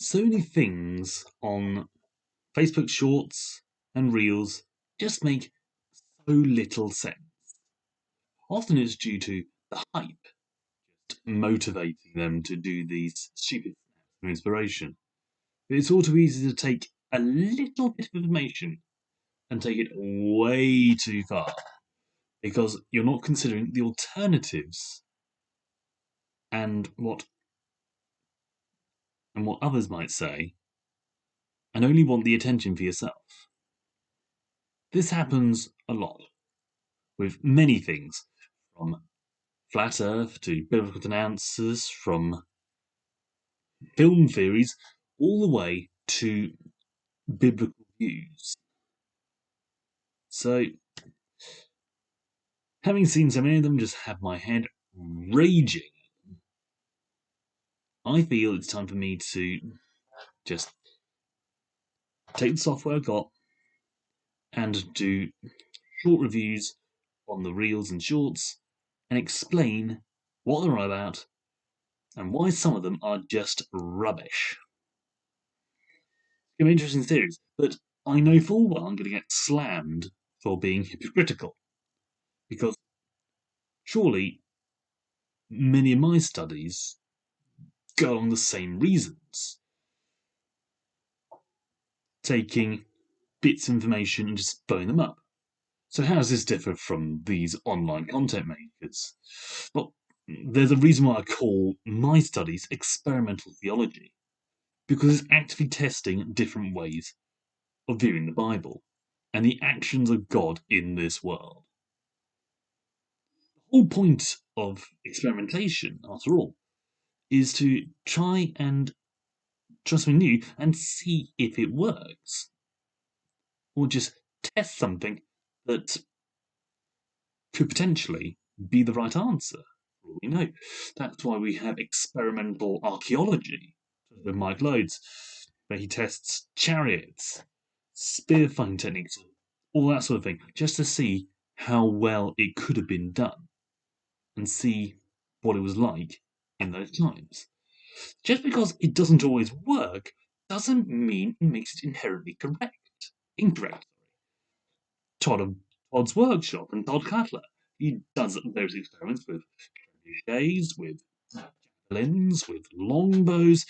So many things on Facebook Shorts and Reels just make so little sense. Often it's due to the hype motivating them to do these stupid snaps for inspiration. But it's all too easy to take a little bit of information and take it way too far because you're not considering the alternatives and what others might say and only want the attention for yourself. This happens a lot with many things, from flat earth to biblical denouncers, from film theories all the way to biblical views. So, having seen so many of them just have my head raging, I feel it's time for me to just take the software I've got and do short reviews on the reels and shorts and explain what they're all about and why some of them are just rubbish. It's going to be interesting series, but I know full well I'm going to get slammed for being hypocritical because surely many of my studies go along the same reasons. Taking bits of information and just blowing them up. So how does this differ from these online content makers? Well, there's a reason why I call my studies experimental theology, because it's actively testing different ways of viewing the Bible and the actions of God in this world. The whole point of experimentation, after all, is to try and try something new and see if it works. Or just test something that could potentially be the right answer. For all we know. That's why we have experimental archaeology with Mike Loads, where he tests chariots, spearfighting techniques, all that sort of thing, just to see how well it could have been done and see what it was like in those times. Just because it doesn't always work doesn't mean it makes it inherently incorrect. Todd's Workshop and Todd Cutler. He does those experiments with trebuchets, with javelins, with longbows,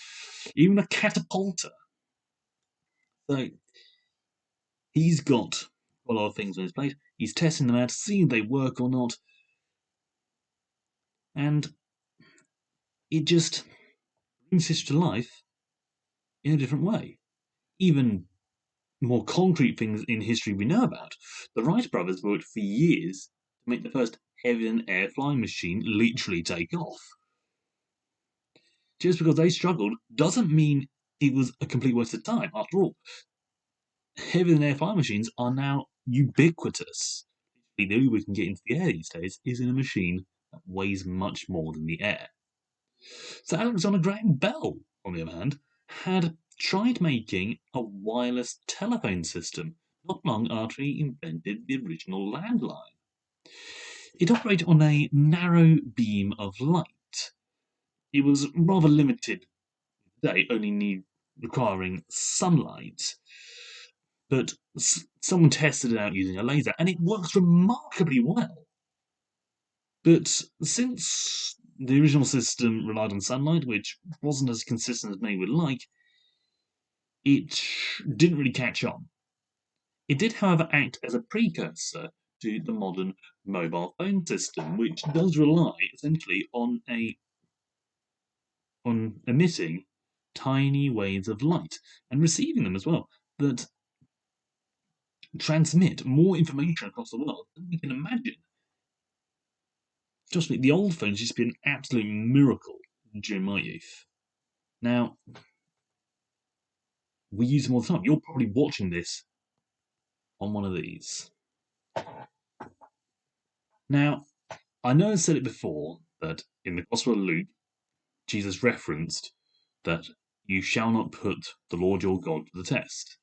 even a catapulta. So he's got a lot of things on his plate. He's testing them out, seeing if they work or not, and it just brings history to life in a different way. Even more concrete things in history we know about. The Wright brothers worked for years to make the first heavy and air flying machine literally take off. Just because they struggled doesn't mean it was a complete waste of time. After all, heavy and air flying machines are now ubiquitous. The only way we can get into the air these days is in a machine that weighs much more than the air. So Alexander Graham Bell, on the other hand, had tried making a wireless telephone system not long after he invented the original landline. It operated on a narrow beam of light. It was rather limited today, only requiring sunlight. But someone tested it out using a laser, and it works remarkably well. But since the original system relied on sunlight, which wasn't as consistent as many would like, it didn't really catch on. It did, however, act as a precursor to the modern mobile phone system, which does rely essentially on emitting tiny waves of light and receiving them as well that transmit more information across the world than we can imagine. Trust me, the old phones used to be an absolute miracle during my youth. Now, we use them all the time. You're probably watching this on one of these. Now, I know I said it before that in the Gospel of Luke, Jesus referenced that you shall not put the Lord your God to the test.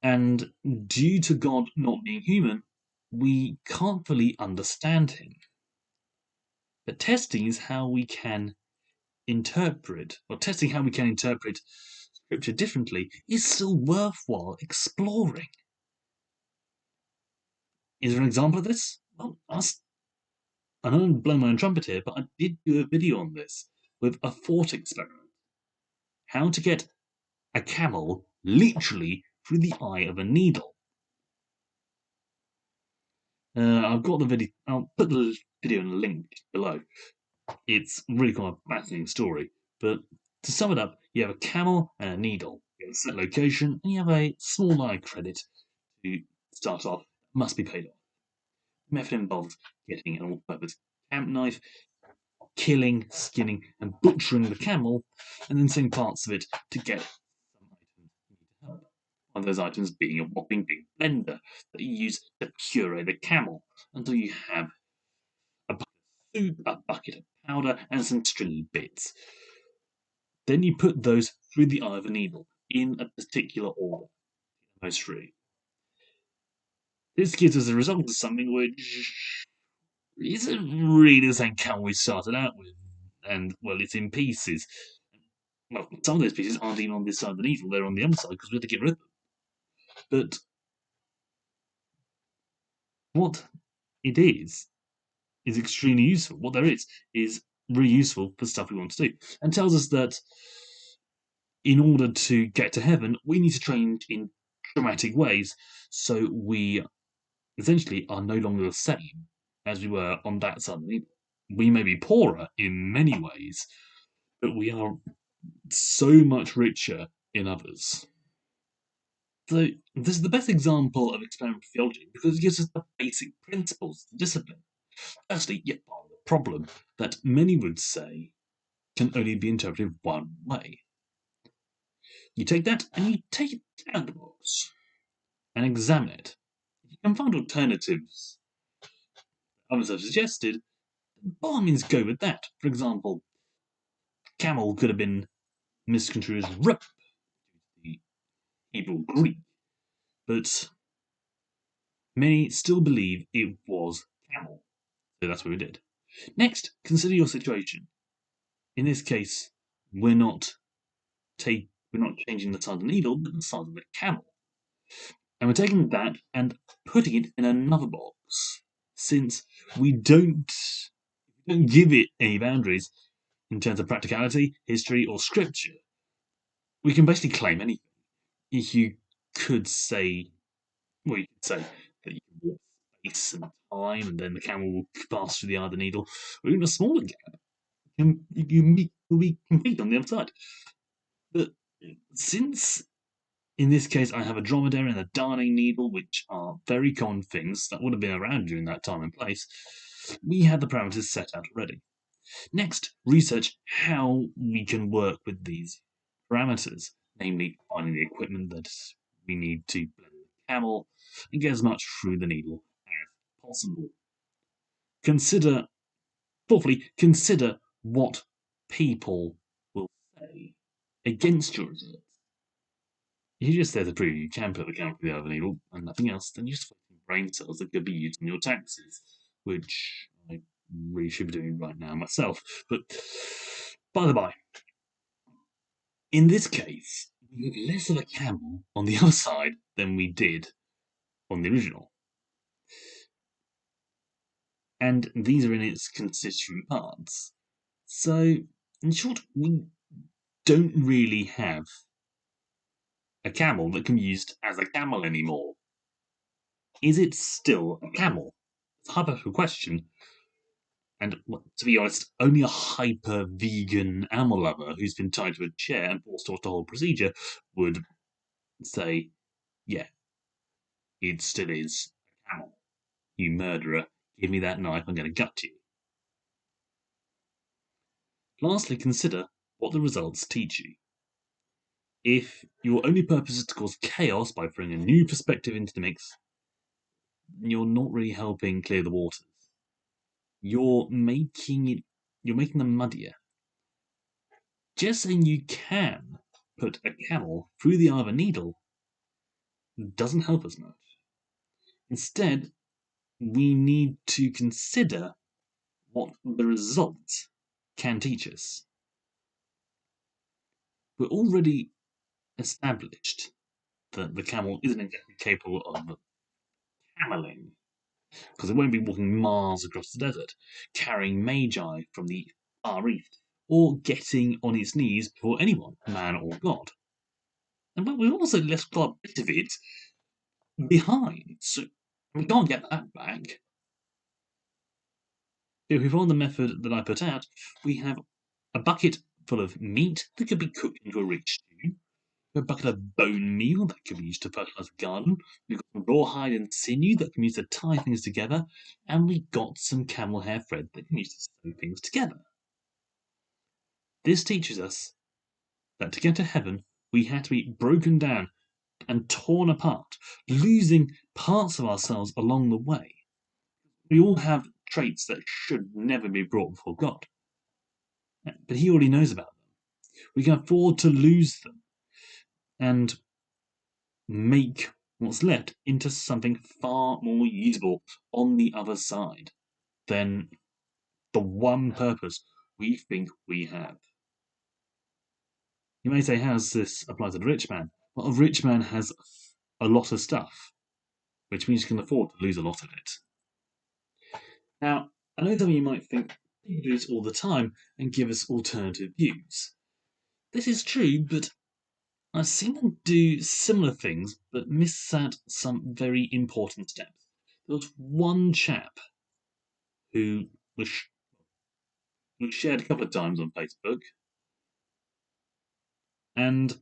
And due to God not being human, we can't fully understand him. But testing is how we can interpret, or testing how we can interpret Scripture differently, is still worthwhile exploring. Is there an example of this? Well, I don't blow my own trumpet here, but I did do a video on this with a thought experiment. How to get a camel literally through the eye of a needle. I've got the video. I'll put the video in a link below. It's really quite a fascinating story. But to sum it up, you have a camel and a needle. You have a set location, and you have a small line of credit to start off. Must be paid off. The method involves getting an all-purpose camp knife, killing, skinning, and butchering the camel, and then selling parts of it to get some items you need to help. One of those items being a whopping big blender that you use to puree the camel until you have a bucket of soup, a bucket of powder, and some stringy bits. Then you put those through the eye of a needle in a particular order, most free. This gives us a result of something which isn't really the same camel we started out with, and well, it's in pieces. Well, some of those pieces aren't even on this side of the needle; they're on the other side because we had to get rid of them. But what it is extremely useful. What there is really useful for stuff we want to do, and tells us that in order to get to heaven, we need to train in dramatic ways, so we essentially are no longer the same as we were on that side of the needle. We may be poorer in many ways, but we are so much richer in others. So this is the best example of experimental theology because it gives us the basic principles of discipline. Firstly, yet part of the problem that many would say can only be interpreted one way. You take that and you take it out of the box and examine it. If you can find alternatives others have suggested, by all means go with that. For example, camel could have been misconstrued as rope, the Hebrew Greek, but many still believe it was camel. So that's what we did. Next, consider your situation. In this case, we're not changing the size of the needle, but the size of the camel. And we're taking that and putting it in another box, since we don't give it any boundaries in terms of practicality, history, or scripture. We can basically claim anything. You could say, well, you could say that you can walk space and time, and then the camel will pass through the eye of the needle, or even a smaller gap. You will be complete on the other side. But since in this case I have a dromedary and a darning needle, which are very common things that would have been around during that time and place, we had the parameters set out already. Next, research how we can work with these parameters, namely finding the equipment that we need to blend the camel and get as much through the needle as possible. Fourthly, consider what people will say against your results. If you just there to prove you can put the camel through the eye of the needle and nothing else, then you're just wasting brain cells that could be used in your taxes, which I really should be doing right now myself. But by the by, in this case, we have less of a camel on the other side than we did on the original. And these are in its constituent parts. So, in short, we don't really have a camel that can be used as a camel anymore. Is it still a camel? It's a hypothetical question. And to be honest, only a hyper vegan animal lover who's been tied to a chair and forced to watch the whole procedure would say, yeah, it still is a camel. You murderer, give me that knife, I'm going to gut you. Lastly, consider what the results teach you. If your only purpose is to cause chaos by throwing a new perspective into the mix, you're not really helping clear the waters. You're making them muddier. Just saying you can put a camel through the eye of a needle doesn't help us much. Instead, we need to consider what the result can teach us. we're already established that the camel isn't exactly capable of camelling, because it won't be walking miles across the desert, carrying magi from the Far East, or getting on its knees before anyone, man or God. But we've also left quite a bit of it behind, so we can't get that back. If we follow the method that I put out, we have a bucket full of meat that could be cooked into a rich stew, a bucket of bone meal that can be used to fertilise the garden, we've got rawhide and sinew that can be used to tie things together, and we've got some camel hair thread that can be used to sew things together. This teaches us that to get to heaven, we had to be broken down and torn apart, losing parts of ourselves along the way. We all have traits that should never be brought before God. But He already knows about them. We can afford to lose them and make what's left into something far more usable on the other side than the one purpose we think we have. You may say, how does this apply to the rich man? Well, a rich man has a lot of stuff, which means you can afford to lose a lot of it. Now, I know some of you might think people do this all the time and give us alternative views. This is true, but I've seen them do similar things but miss out some very important steps. There was one chap who was shared a couple of times on Facebook, and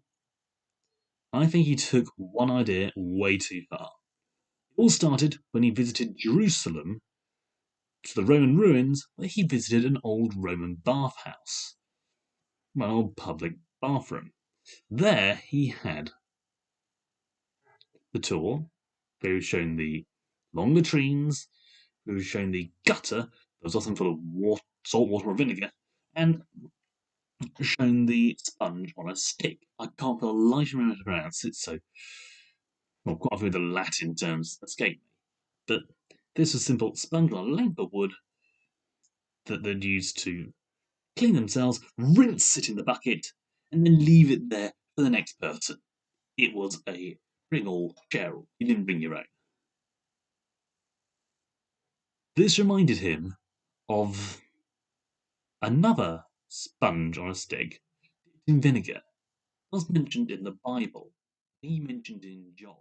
I think he took one idea way too far. It all started when he visited Jerusalem to the Roman ruins, where he visited an old Roman bathhouse, an old public bathroom. There he had the tour, where he was shown the long latrines, where he was shown the gutter that was often full of salt water or vinegar, and shown the sponge on a stick. I can't for the life of me remember to pronounce it, so quite a few of the Latin terms escape me. But this was simple sponge on a length of wood that they'd use to clean themselves, rinse it in the bucket, and then leave it there for the next person. It was a bring all, share all. You didn't bring your own. This reminded him of another sponge on a stick in vinegar, was mentioned in the Bible. He mentioned in John.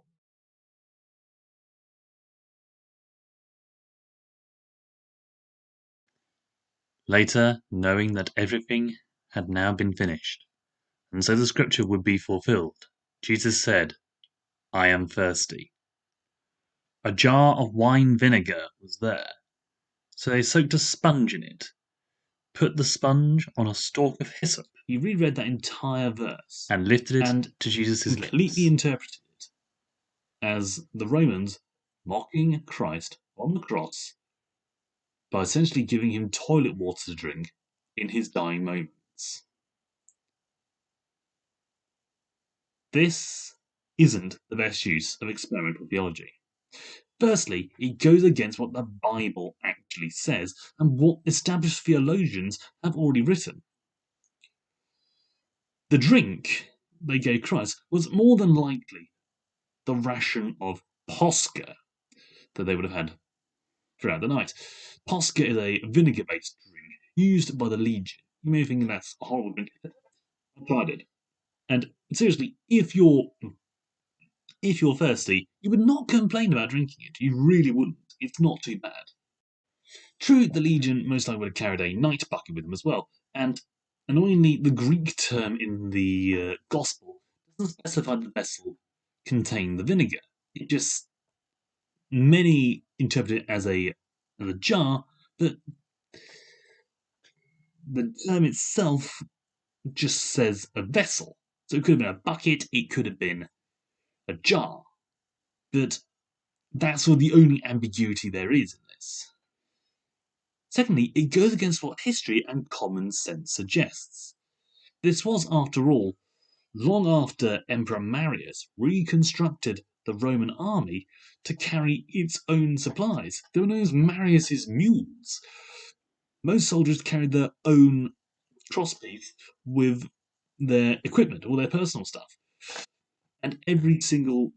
Later, knowing that everything had now been finished, and so the scripture would be fulfilled, Jesus said, I am thirsty. A jar of wine vinegar was there, so they soaked a sponge in it, put the sponge on a stalk of hyssop. He reread that entire verse and lifted it to Jesus' lips. Completely interpreted it as the Romans mocking Christ on the cross by essentially giving him toilet water to drink in his dying moments. This isn't the best use of experimental theology. Firstly, it goes against what the Bible actually says and what established theologians have already written. The drink they gave Christ was more than likely the ration of Posca that they would have had throughout the night. Posca is a vinegar-based drink used by the Legion. You may think that's a horrible drink. I've tried it. And seriously, if you're thirsty, you would not complain about drinking it. You really wouldn't. It's not too bad. True, the Legion most likely would have carried a night bucket with them as well, and annoyingly, the Greek term in the Gospel doesn't specify that the vessel contained the vinegar. It just many interpret it as a jar, but the term itself just says a vessel. So it could have been a bucket, it could have been a jar, but that's sort of the only ambiguity there is in this. Secondly, it goes against what history and common sense suggests. This was, after all, long after Emperor Marius reconstructed the Roman army to carry its own supplies. They were known as Marius's mules. Most soldiers carried their own crossbeef with their equipment, all their personal stuff. And every single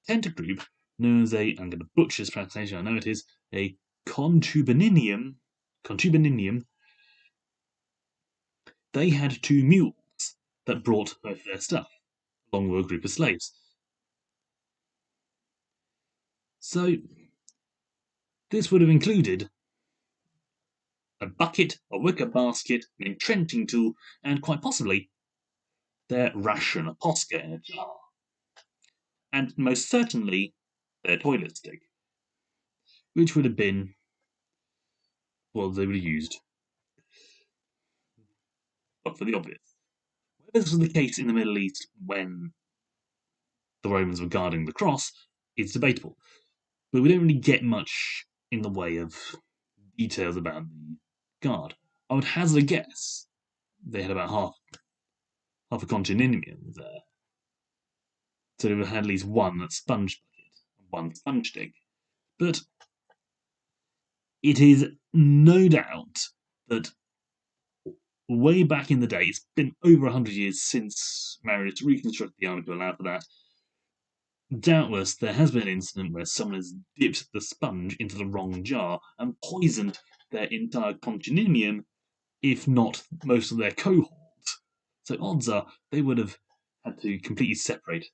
tent group, known as I'm going to butcher this pronunciation, I know it is, a contubininium, they had 2 mules that brought both their stuff, along with a group of slaves. So, this would have included a bucket, a wicker basket, an entrenching tool, and quite possibly their ration, a posca in a jar. And most certainly their toilet stick, which would have been, well, they would have used, but for the obvious. Whether this was the case in the Middle East when the Romans were guarding the cross is debatable, but we don't really get much in the way of details about the guard. I would hazard a guess they had about half a continennium there. So they would have had at least one sponge bucket and one sponge stick. But it is no doubt that way back in the day, it's been over 100 years since Marius reconstructed the army to allow for that. Doubtless, there has been an incident where someone has dipped the sponge into the wrong jar and poisoned their entire continennium, if not most of their cohort. So odds are they would have had to completely separate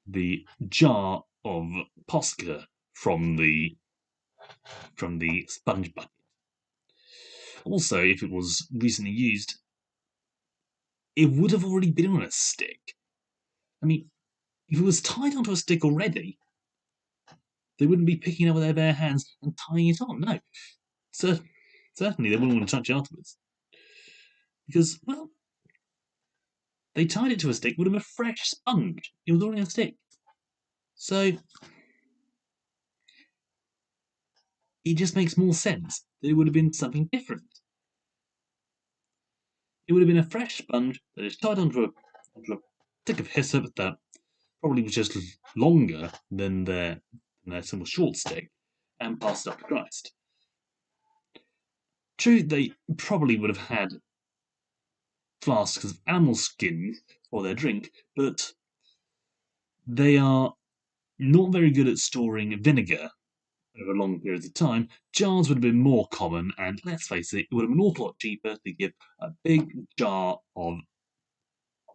the jar of posca from the sponge bucket. Also, if it was recently used, it would have already been on a stick. I mean, if it was tied onto a stick already, they wouldn't be picking it up with their bare hands and tying it on. No, certainly they wouldn't want to touch it afterwards. Because, well, they tied it to a stick with a fresh sponge. It was already on a stick. So, it just makes more sense that it would have been something different. It would have been a fresh sponge that is tied onto a stick of hyssop that probably was just longer than their simple short stick, and passed up to Christ. True, they probably would have had flasks of animal skins for their drink, but they are not very good at storing vinegar over long periods of time. Jars would have been more common, and let's face it, it would have been an awful lot cheaper to give a big jar of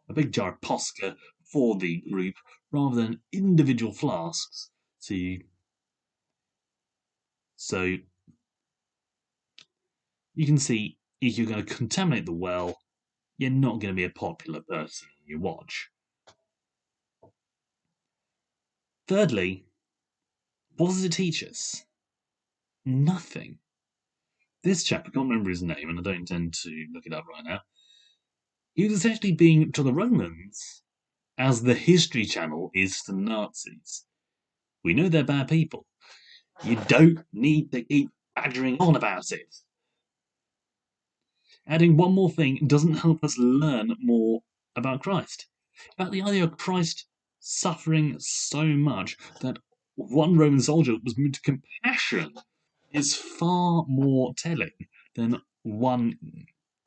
posca for the group rather than individual flasks. So you can see if you're going to contaminate the well, you're not going to be a popular person on your watch. Thirdly, what does it teach us? Nothing. This chap, I can't remember his name, and I don't intend to look it up right now. He was essentially being to the Romans as the History Channel is to the Nazis. We know they're bad people. You don't need to keep badgering on about it. Adding one more thing doesn't help us learn more about Christ. About the idea of Christ suffering so much that one Roman soldier was moved to compassion is far more telling than one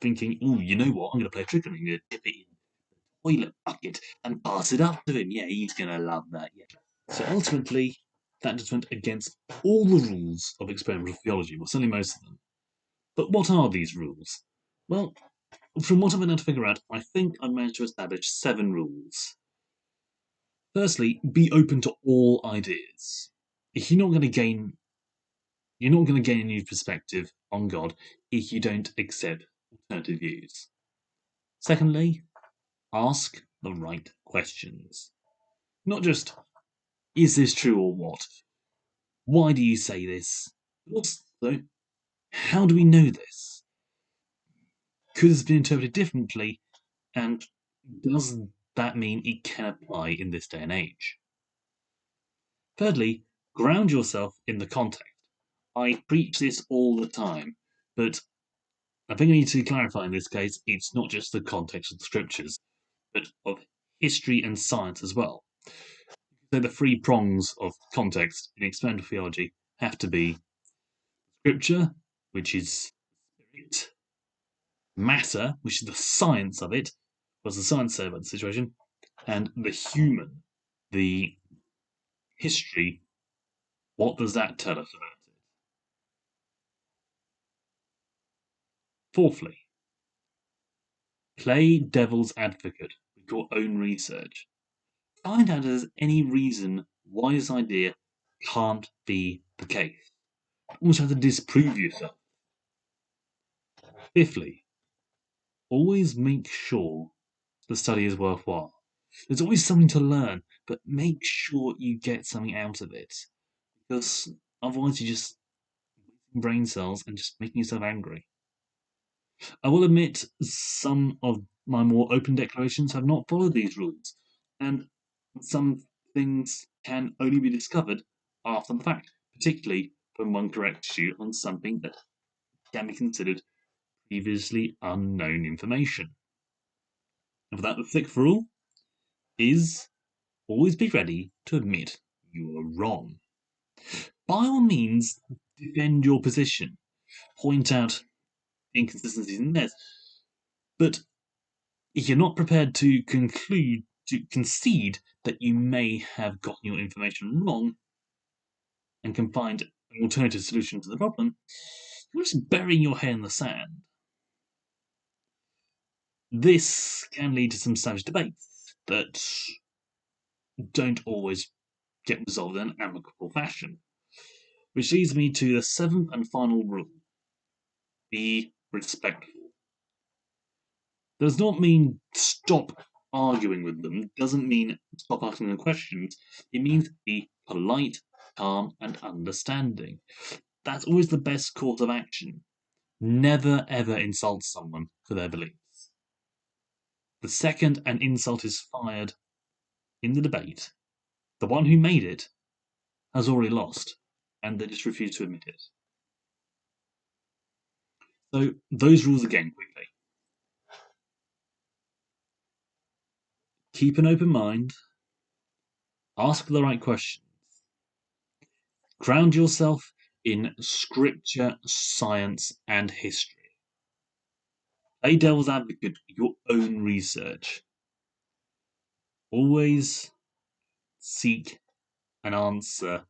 thinking, oh, you know what, I'm going to play a trick on him, I'm going to dip it in the toilet bucket and pass it up to him. Yeah, he's going to love that. Yeah. So ultimately, that just went against all the rules of experimental theology, well, certainly most of them. But what are these rules? Well, from what I've been able to figure out, I think I've managed to establish 7 rules. Firstly, be open to all ideas. If you're not going to gain a new perspective on God if you don't accept alternative views. Secondly, ask the right questions. Not just, is this true or what? Why do you say this? But also, how do we know this? Could this have been interpreted differently? And does that mean it can apply in this day and age? Thirdly, ground yourself in the context. I preach this all the time, but I think I need to clarify in this case, it's not just the context of the scriptures, but of history and science as well. So the 3 prongs of context in experimental theology have to be scripture, which is spirit, matter, which is the science of it, What does the science say about the situation? And the human, the history, what does that tell us about it? Fourthly, play devil's advocate with your own research. Find out if there's any reason why this idea can't be the case. Almost have to disprove yourself. Fifthly, always make sure the study is worthwhile. There's always something to learn, but make sure you get something out of it. Because otherwise you're just wasting brain cells and just making yourself angry. I will admit some of my more open declarations have not followed these rules, and some things can only be discovered after the fact, particularly when one corrects you on something that can be considered previously unknown information. And for that, the sixth rule is always be ready to admit you are wrong. By all means, defend your position, point out inconsistencies in theirs, but if you're not prepared to concede that you may have gotten your information wrong and can find an alternative solution to the problem, you're just burying your head in the sand. This can lead to some savage debates that don't always get resolved in an amicable fashion. Which leads me to the seventh and final rule: be respectful. Does not mean stop arguing with them, doesn't mean stop asking them questions. It means be polite, calm, and understanding. That's always the best course of action. Never ever insult someone for their beliefs. The second an insult is fired in the debate, the one who made it has already lost, and they just refuse to admit it. So, those rules again, quickly. Keep an open mind, ask the right questions, ground yourself in scripture, science, and history. Play devil's advocate with your own research. Always seek an answer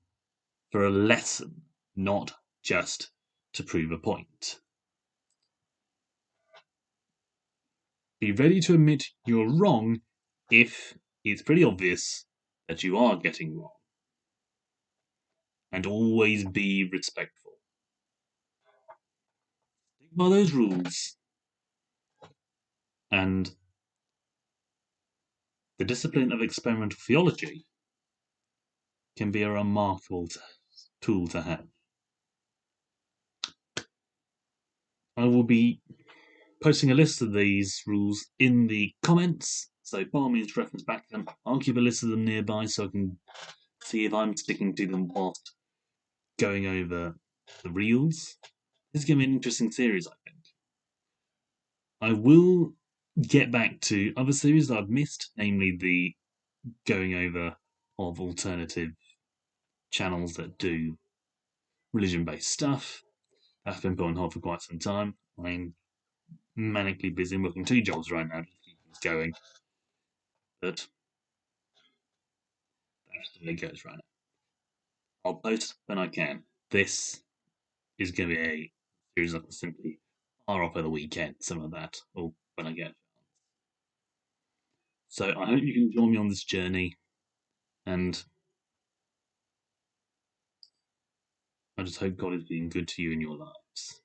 for a lesson, not just to prove a point. Be ready to admit you're wrong if it's pretty obvious that you are getting wrong. And always be respectful. Stick by those rules, and the discipline of experimental theology can be a remarkable tool to have. I will be posting a list of these rules in the comments, so by all means reference back to them. I'll keep a list of them nearby so I can see if I'm sticking to them whilst going over the reels. This is going to be an interesting series, I think. I will get back to other series that I've missed, namely the going over of alternative channels that do religion-based stuff. That's been put on hold for quite some time. I'm manically busy working 2 jobs right now to keep things going, but that's the way it goes right now. I'll post when I can. This is going to be a series I can simply fire off at the weekend, some of that, or when I get. So I hope you can join me on this journey, and I just hope God is being good to you in your lives.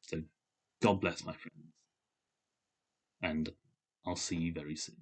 So God bless, my friends, and I'll see you very soon.